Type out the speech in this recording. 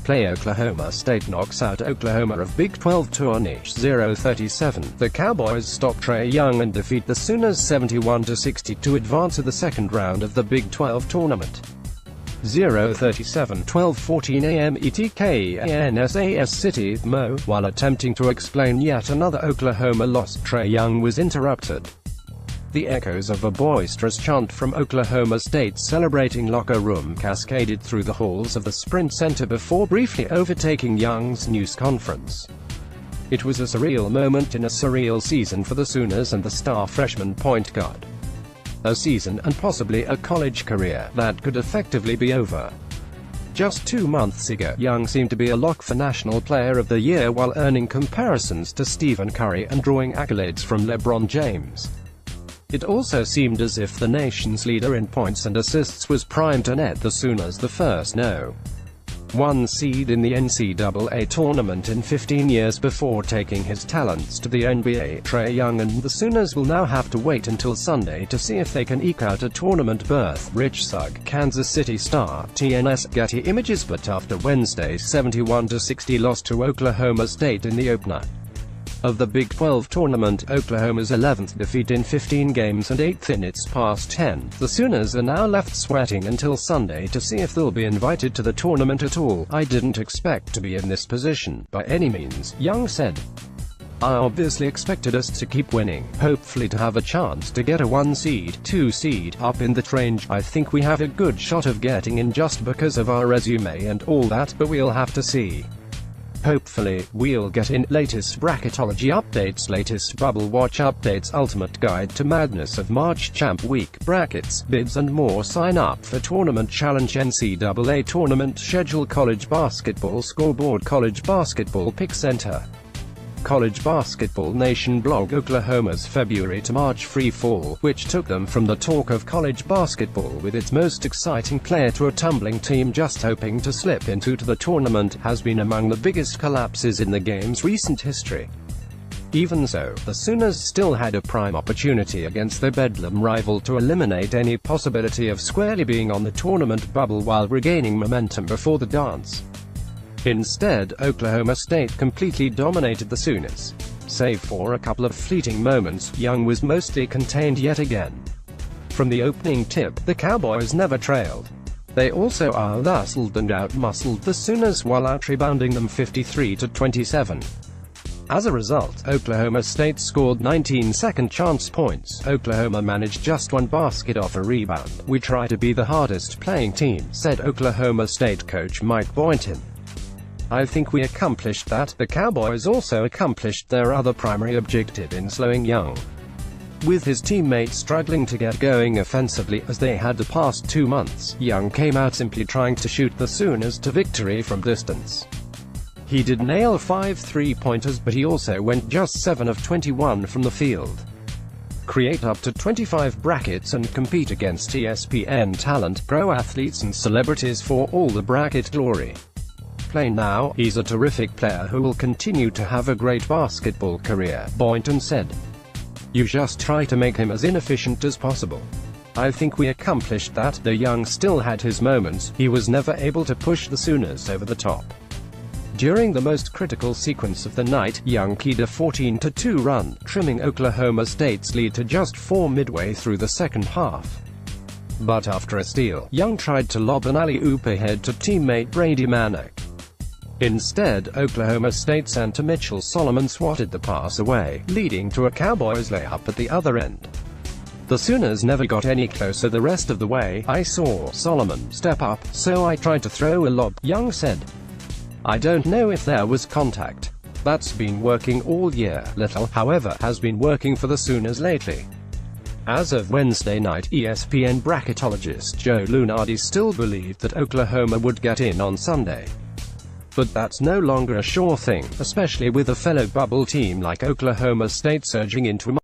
play. Oklahoma State knocks out Oklahoma of Big 12 tournament 0-37. The Cowboys stop Trae Young and defeat the Sooners 71-60 to advance to the second round of the Big 12 tournament. 0-37, 12:14 a.m. ETKANSAS City, Mo. While attempting to explain yet another Oklahoma loss, Trae Young was interrupted. The echoes of a boisterous chant from Oklahoma State's celebrating locker room cascaded through the halls of the Sprint Center before briefly overtaking Young's news conference. It was a surreal moment in a surreal season for the Sooners and the star freshman point guard. A season, and possibly a college career, that could effectively be over. Just 2 months ago, Young seemed to be a lock for National Player of the Year while earning comparisons to Stephen Curry and drawing accolades from LeBron James. It also seemed as if the nation's leader in points and assists was primed to net the Sooners the first No.1 seed in the NCAA tournament in 15 years before taking his talents to the NBA. Trae Young and the Sooners will now have to wait until Sunday to see if they can eke out a tournament berth. Rich Sugg, Kansas City Star, TNS, Getty Images. But after Wednesday's 71-60 loss to Oklahoma State in the opener of the Big 12 tournament, Oklahoma's 11th defeat in 15 games and 8th in its past 10, the Sooners are now left sweating until Sunday to see if they'll be invited to the tournament at all. "I didn't expect to be in this position, by any means," Young said. "I obviously expected us to keep winning, hopefully to have a chance to get a 1 seed, 2 seed, up in that range. I think we have a good shot of getting in just because of our resume and all that, but we'll have to see. Hopefully, we'll get in." Latest bracketology updates, latest bubble watch updates, ultimate guide to madness of March Champ Week, brackets, bids and more. Sign up for Tournament Challenge, NCAA Tournament Schedule, College Basketball Scoreboard, College Basketball Pick Center, College Basketball Nation blog. Oklahoma's February to March free fall, which took them from the talk of college basketball with its most exciting player to a tumbling team just hoping to slip into the tournament, has been among the biggest collapses in the game's recent history. Even so, the Sooners still had a prime opportunity against their Bedlam rival to eliminate any possibility of squarely being on the tournament bubble while regaining momentum before the dance. Instead, Oklahoma State completely dominated the Sooners. Save for a couple of fleeting moments, Young was mostly contained yet again. From the opening tip, the Cowboys never trailed. They also out-hustled and out-muscled the Sooners while out-rebounding them 53-27. As a result, Oklahoma State scored 19 second-chance points. Oklahoma managed just 1 basket off a rebound. "We try to be the hardest playing team," said Oklahoma State coach Mike Boynton. "I think we accomplished that." The Cowboys also accomplished their other primary objective in slowing Young. With his teammates struggling to get going offensively as they had the past 2 months, Young came out simply trying to shoot the Sooners to victory from distance. He did nail 5 3-pointers, but he also went just 7 of 21 from the field. Create up to 25 brackets and compete against ESPN talent, pro athletes and celebrities for all the bracket glory. "Play now, he's a terrific player who will continue to have a great basketball career," Boynton said. "You just try to make him as inefficient as possible. I think we accomplished that." Though Young still had his moments, he was never able to push the Sooners over the top. During the most critical sequence of the night, Young keyed a 14-2 run, trimming Oklahoma State's lead to just 4 midway through the second half. But after a steal, Young tried to lob an alley-oop ahead to teammate Brady Manick. Instead, Oklahoma State center Mitchell Solomon swatted the pass away, leading to a Cowboys layup at the other end. The Sooners never got any closer the rest of the way. "I saw Solomon step up, so I tried to throw a lob," Young said. "I don't know if there was contact. That's been working all year. Little, however, has been working for the Sooners lately." As of Wednesday night, ESPN bracketologist Joe Lunardi still believed that Oklahoma would get in on Sunday. But that's no longer a sure thing, especially with a fellow bubble team like Oklahoma State surging into